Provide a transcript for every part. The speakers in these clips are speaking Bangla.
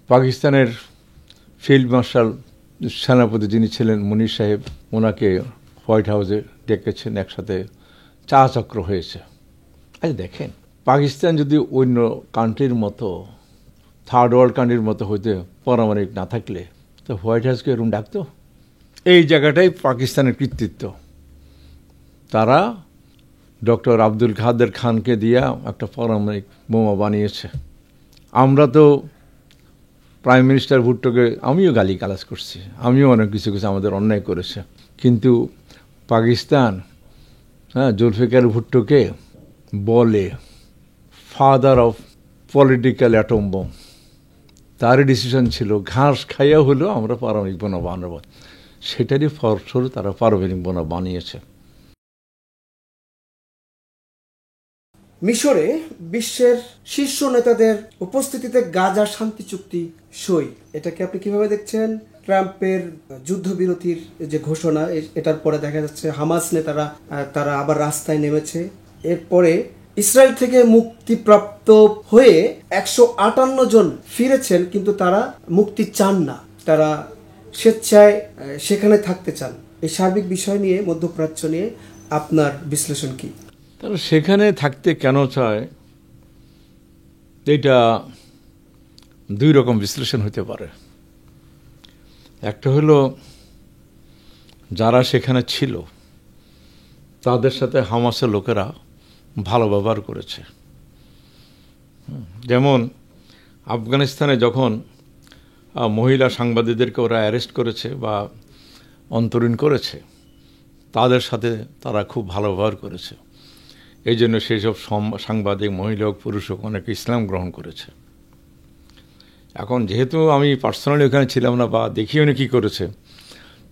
পাকিস্তানের ফিল্ড মার্শাল সেনাপতি যিনি ছিলেন মুনির সাহেব, ওনাকে হোয়াইট হাউসে ডেকেছেন, একসাথে চা চক্র হয়েছে। আচ্ছা দেখেন, পাকিস্তান যদি অন্য কান্ট্রির মতো, থার্ড ওয়ার্ল্ড কান্ট্রির মতো হইতে পারমাণবিক না থাকলে তো হোয়াইট হাউসকে এরকম ডাকতো? এই জায়গাটাই পাকিস্তানের কৃতিত্ব। তারা ডক্টর আব্দুল কাদের খানকে দিয়া একটা পারমাণবিক বোমা বানিয়েছে। আমরা তো প্রাইম মিনিস্টার ভুট্টোকে আমিও গালি গালাজ করছি, আমিও অনেক কিছু কিছু আমাদের অন্যায় করেছে, কিন্তু পাকিস্তান জুলফিকার ভুট্টোকে বলে father of political atom bomb. তারই ডিসিশন ছিল ঘাস খাইয়া হলেও আমরা পারমাণবিক বোমা বানাবো, সেটারই ফলস্বরূপ তারা পারমাণবিক বোমা বানিয়েছে। মিশরে বিশ্বের শীর্ষ নেতাদের উপস্থিতিতে গাজা শান্তি চুক্তি সই, এটাকে আপনি কিভাবে দেখছেন? ট্রাম্পের যুদ্ধবিরতির যে ঘোষণা, এটার পরে দেখা যাচ্ছে হামাস নেতারা তারা আবার রাস্তায় নেমেছে। এরপরে ইসরায়েল থেকে মুক্তিপ্রাপ্ত হয়ে 158 জন ফিরেছেন, কিন্তু তারা মুক্তি চান না, তারা স্বেচ্ছায় সেখানে থাকতে চান। এই সার্বিক বিষয় নিয়ে, মধ্যপ্রাচ্য নিয়ে আপনার বিশ্লেষণ কি? তারা সেখানে থাকতে কেন চায়, এটা দুই রকম বিশ্লেষণ হতে পারে। একটা হলো যারা সেখানে ছিল তাদের সাথে হামাসের লোকেরা ভালো ব্যবহার করেছে। যেমন আফগানিস্তানে যখন মহিলা সাংবাদিকদেরকে ওরা অ্যারেস্ট করেছে বা অন্তরীণ করেছে, তাদের সাথে তারা খুব ভালো ব্যবহার করেছে। এই জন্য সেই সব সাংবাদিক, মহিলা হোক পুরুষ হোক, অনেকে ইসলাম গ্রহণ করেছে। এখন যেহেতু আমি পার্সোনালি ওখানে ছিলাম না বা দেখিও না কী করেছে,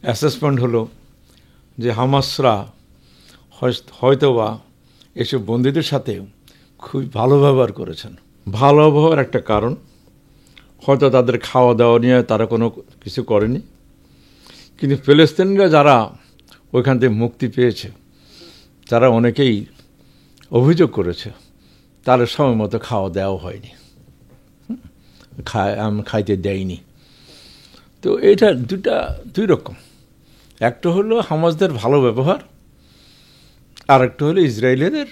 অ্যাসেসমেন্ট হলো যে হামাসরা হয়তো বা এসব বন্দীদের সাথে খুব ভালো ব্যবহার করেছেন। ভালো ব্যবহার একটা কারণ, হয়তো তাদের খাওয়া দাওয়া নিয়ে তারা কোনো কিছু করেনি, কিন্তু ফিলিস্তিনিরা যারা ওইখান থেকে মুক্তি পেয়েছে, যারা অনেকেই অভিযোগ করেছে তাদের সময় মতো খাওয়া দেওয়া হয়নি, খাইতে দেয়নি। তো এটা দুই রকম, একটা হলো হামাসদের ভালো ব্যবহার, আর একটা হলো ইসরায়েলের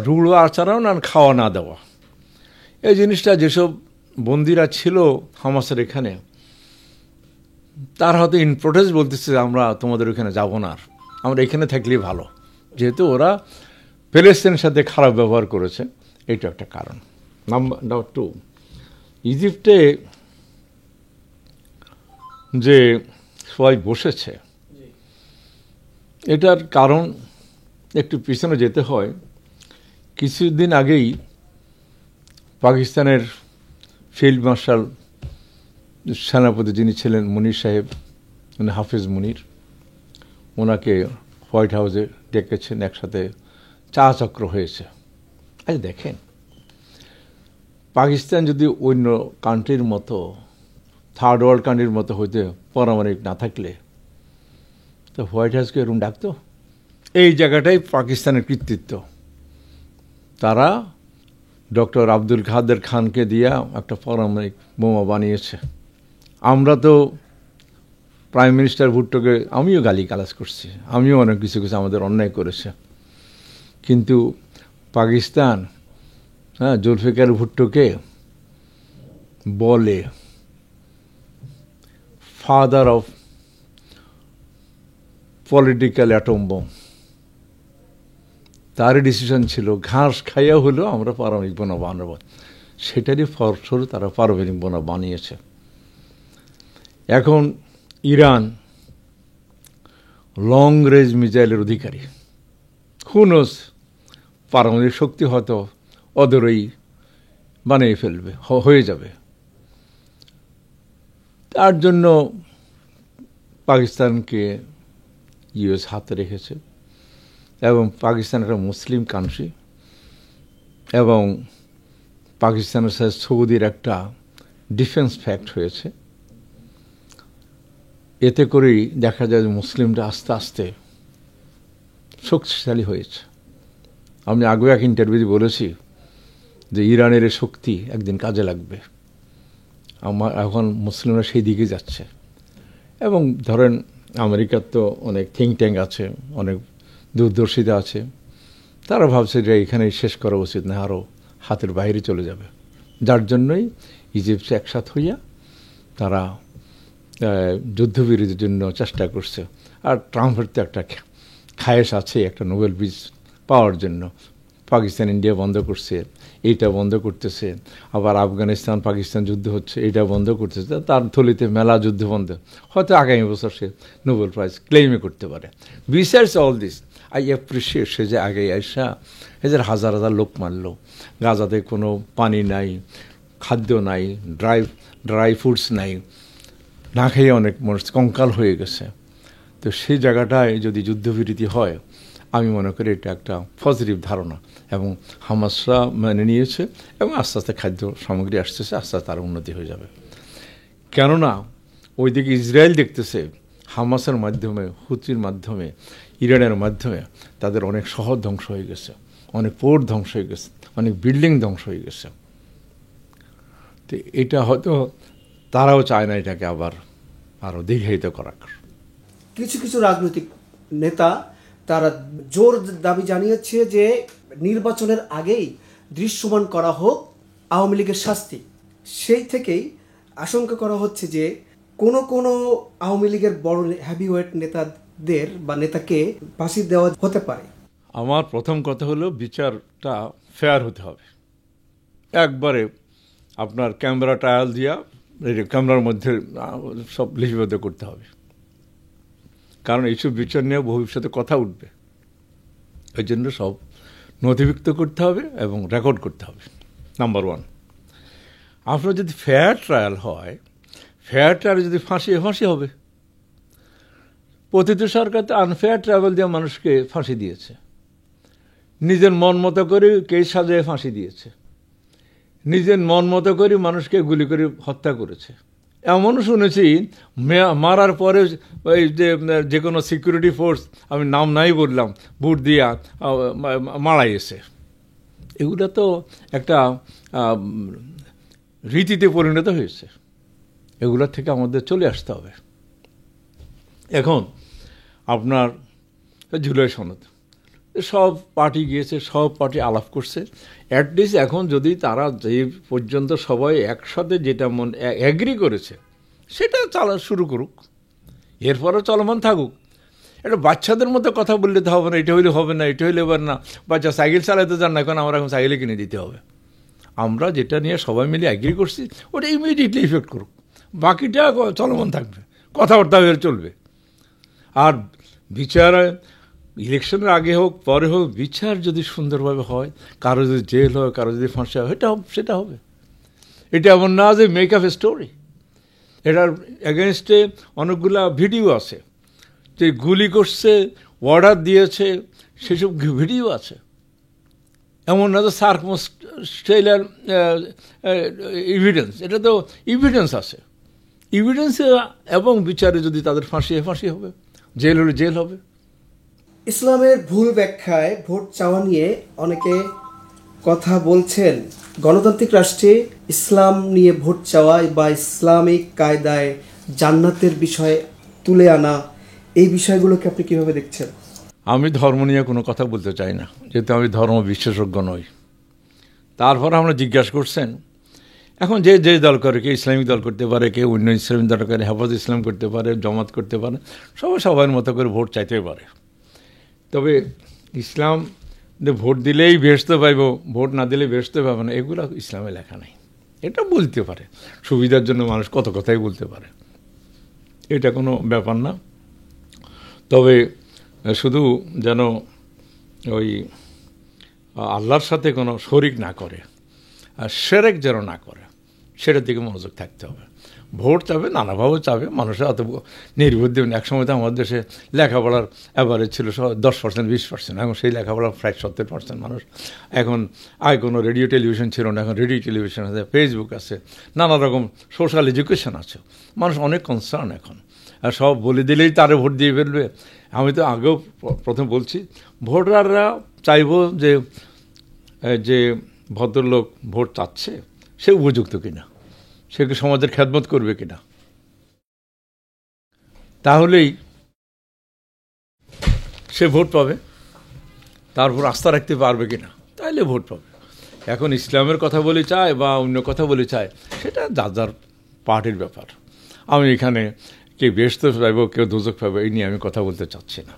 রুড়ো আচরণ আর খাওয়া না দেওয়া। এই জিনিসটা যেসব বন্দিরা ছিল হামাসের এখানে, তারা হয়তো ইন প্রোটেস্ট বলতেছে আমরা তোমাদের ওখানে যাব না, আর আমরা এখানে থাকলেই ভালো, যেহেতু ওরা ফিলিস্তিনের সাথে খারাপ ব্যবহার করেছে। এটা একটা কারণ। নাম্বার 2, ইজিপ্টে যে সবাই বসেছে, এটার কারণ একটু পিছনে যেতে হয়। কিছুদিন আগেই পাকিস্তানের ফিল্ড মার্শাল সেনাপতি যিনি ছিলেন মুনির সাহেব, মানে হাফিজ মুনির, ওনাকে হোয়াইট হাউসে ডেকেছেন, একসাথে চা চক্র হয়েছে। আচ্ছা দেখেন, পাকিস্তান যদি অন্য কান্ট্রির মতো, থার্ড ওয়ার্ল্ড কান্ট্রির মতো হইতে পারমাণবিক না থাকলে তো হোয়াইট হাউসকে এরকম ডাকতো? এই জায়গাটাই পাকিস্তানের কৃতিত্ব। তারা ডক্টর আব্দুল কাদের খানকে দিয়া একটা পারমাণবিক বোমা বানিয়েছে। আমরা তো প্রাইম মিনিস্টার ভুট্টোকে আমিও গালি গালাজ করছি, আমিও অনেক কিছু কিছু আমাদের অন্যায় করেছে, কিন্তু পাকিস্তান জুলফিকার ভুট্টোকে বলে father of political atom bomb. তারই ডিসিশন ছিল ঘাস খাইয়া হলেও আমরা পারমাণবিক বোমা বানাবো, সেটারই ফলস্বরূপ তারা পারমাণবিক বোমা বানিয়েছে। এখন ইরান লং রেঞ্জ মিসাইলের অধিকারী, হুনোস পারমাণবিক শক্তি হয়তো অদূরেই বানিয়ে ফেলবে, হয়ে যাবে। তার জন্য পাকিস্তানকে ইউএস হাতে রেখেছে, এবং পাকিস্তান একটা মুসলিম কান্ট্রি, এবং পাকিস্তানের সাথে সৌদির একটা ডিফেন্স ফ্যাক্ট হয়েছে। এতে করেই দেখা যায় যে মুসলিমরা আস্তে আস্তে শক্তিশালী হয়েছে। আমি আগেও এক ইন্টারভিউতে বলেছি যে ইরানের শক্তি একদিন কাজে লাগবে, এখন মুসলিমরা সেই দিকে যাচ্ছে। এবং ধরেন আমেরিকার তো অনেক থিঙ্ক ট্যাঙ্ক আছে, অনেক দূরদর্শিতা আছে, তারা ভাবছে যে এখানেই শেষ করা উচিত না, আরও হাতের বাইরে চলে যাবে। যার জন্যই ইজিপ্ট একসাথ হইয়া তারা যুদ্ধবিরতির জন্য চেষ্টা করছে। আর ট্রাম্পের তো একটা খায়েশ আছে একটা নোবেল পিস পাওয়ার জন্য। পাকিস্তান ইন্ডিয়া বন্ধ করছে, এইটা বন্ধ করতেছে, আবার আফগানিস্তান পাকিস্তান যুদ্ধ হচ্ছে, এইটা বন্ধ করতেছে, তার থলিতে মেলা যুদ্ধ বন্ধ, হয়তো আগামী বছর সে নোবেল প্রাইজ ক্লেইমে করতে পারে। Besides all this I appreciate সে যে আগে আইসা এদের হাজার হাজার লোক মারল, গাজাতে কোনো পানি নাই, খাদ্য নাই, ড্রাই ফুডস নাই, না খেয়ে অনেক মানুষ কঙ্কাল হয়ে গেছে। তো সেই জায়গাটায় যদি যুদ্ধবিরতি হয়, আমি মনে করি এটা একটা পজিটিভ ধারণা, এবং হামাসরা মেনে নিয়েছে, এবং আস্তে আস্তে খাদ্য সামগ্রী আসতেছে, আস্তে আস্তে তার উন্নতি হয়ে যাবে। কেননা ওইদিকে ইসরায়েল দেখতেছে হামাসের মাধ্যমে, হুতির মাধ্যমে, ইরানের মাধ্যমে তাদের অনেক শহর ধ্বংস হয়ে গেছে, অনেক পোর্ট ধ্বংস হয়ে গেছে, অনেক বিল্ডিং ধ্বংস হয়ে গেছে। তো এটা হয়তো তারাও চায় না এটাকে আবার আরও দীর্ঘায়িত করার। কিছু কিছু রাজনৈতিক নেতা তারা জোর দাবি জানিয়েছে যে নির্বাচনের আগেই দৃশ্যমান করা হোক আওয়ামী লীগের শাস্তি। সেই থেকেই আশঙ্কা করা হচ্ছে যে কোনো কোনো আওয়ামী লীগের বড় হেভিওয়েট নেতাদের বা নেতাকে ফাঁসি দেওয়া হতে পারে। আমার প্রথম কথা হলো বিচারটা ফেয়ার হতে হবে। একবারে আপনার ক্যামেরা ট্রায়াল দিয়া ক্যামেরার মধ্যে সব লিপিবদ্ধ করতে হবে, কারণ এইসব বিচার নিয়ে ভবিষ্যতে কথা উঠবে। ওই জন্য সব নথিভুক্ত করতে হবে এবং রেকর্ড করতে হবে, নাম্বার ওয়ান। আপনার যদি ফেয়ার ট্রায়াল হয়, ফেয়ার ট্রায়াল যদি ফাঁসি হবে। প্রতিটি সরকার তো আনফেয়ার ট্রায়াল দিয়ে মানুষকে ফাঁসি দিয়েছে, নিজের মন মতো করে কেস সাজিয়ে ফাঁসি দিয়েছে, নিজের মন মতো করে মানুষকে গুলি করে হত্যা করেছে। এমনও শুনেছি মারার পরে ওই যে কোনো সিকিউরিটি ফোর্স, আমি নাম নাই বললাম, বুট দিয়া মারাইছে। এগুলো তো একটা রীতিতে পরিণত হয়েছে। এগুলোর থেকে আমাদের চলে আসতে হবে। এখন আপনার জুলাই সনদ, সব পার্টি গিয়েছে, সব পার্টি আলাপ করছে। অ্যাটলিস্ট এখন যদি তারা যে পর্যন্ত সবাই একসাথে যেটা অ্যাগ্রি করেছে সেটা শুরু করুক, এরপরও চলমান থাকুক। এটা বাচ্চাদের মতো কথা বললে তো হবে না, এটা হইলে হবে না, এটা হইলে এবার না। বাচ্চা সাইকেল চালাতে চান না, এখন আমরা এখন সাইকেলে কিনে দিতে হবে। আমরা যেটা নিয়ে সবাই মিলে অ্যাগ্রি করছি ওটা ইমিডিয়েটলি ইফেক্ট করুক, বাকিটা চলমান থাকবে, কথাবার্তা হয়ে চলবে। আর বিচার ইলেকশনের আগে হোক পরে হোক, বিচার যদি সুন্দরভাবে হয়, কারো যদি জেল হয়, কারো যদি ফাঁসি হয়, সেটা হবে। এটা এমন না যে মেক আপ এ স্টোরি। এটার এগেনস্টে অনেকগুলা ভিডিও আছে, যে গুলি করছে, অর্ডার দিয়েছে, সেসব ভিডিও আছে। এমন না যে সার্কমস্টাইলার এভিডেন্স, এটা তো এভিডেন্স আছে। এভিডেন্সে এবং বিচারে যদি তাদের ফাঁসি হবে, জেল হলে জেল হবে। ইসলামের ভুল ব্যাখ্যায় ভোট চাওয়া নিয়ে অনেকে কথা বলছেন। গণতান্ত্রিক রাষ্ট্রে ইসলাম নিয়ে ভোট চাওয়া বা ইসলামিক কায়দায় জান্নাতের বিষয় তুলে আনা, এই বিষয়গুলোকে আপনি কিভাবে দেখছেন? আমি ধর্ম নিয়ে কোনো কথা বলতে চাই না, যেহেতু আমি ধর্ম বিশেষজ্ঞ নই। তারপর আমরা জিজ্ঞাসা করছেন, এখন যে দল করে, কেউ ইসলামিক দল করতে পারে, কেউ অন্য ইসলামিক দল করে, হেফাজত ইসলাম করতে পারে, জমাত করতে পারে, সবার মতো করে ভোট চাইতে পারে। তবে ইসলাম ভোট দিলেই বেহেশত পাইব, ভোট না দিলে বেহেশত পাবে না, এগুলো ইসলামে লেখা নাই। এটা বলতে পারে, সুবিধার জন্য মানুষ কত কথাই বলতে পারে, এটা কোনো ব্যাপার না। তবে শুধু যেন ওই আল্লাহর সাথে কোনো শরিক না করে, আর শিরক যেন না করে, সেটার দিকে মনোযোগ থাকতে হবে। ভোট চাবে, নানাভাবে চাবে, মানুষের অত নির্বুদ্ধি। একসময় তো আমাদের দেশে লেখাপড়ার অ্যাভারেজ ছিল 10%, 20%, এখন সেই লেখাপড়ার প্রায় 70% মানুষ। এখন আগে কোনো রেডিও টেলিভিশন ছিল না, এখন রেডিও টেলিভিশন আছে, ফেসবুক আছে, নানা রকম সোশ্যাল এডুকেশন আছে। মানুষ অনেক কনসার্ন এখন, আর সব বলে দিলেই তারে ভোট দিয়ে ফেলবে। আমি তো আগেও প্রথম বলছি, ভোটাররা চাইব যে ভদ্রলোক ভোট চাচ্ছে সে উপযুক্ত কিনা, সে কি সমাজের খেদমত করবে কিনা, তাহলেই সে ভোট পাবে। তারপর আস্থা রাখতে পারবে কিনা, তাইলে ভোট পাবে। এখন ইসলামের কথা বলে চায় বা অন্য কথা বলে চায়, সেটা যার যার পার্টির ব্যাপার। আমি এখানে কে বেহেশত পাইব কেউ দোজখ পাইব এই নিয়ে আমি কথা বলতে চাচ্ছি না।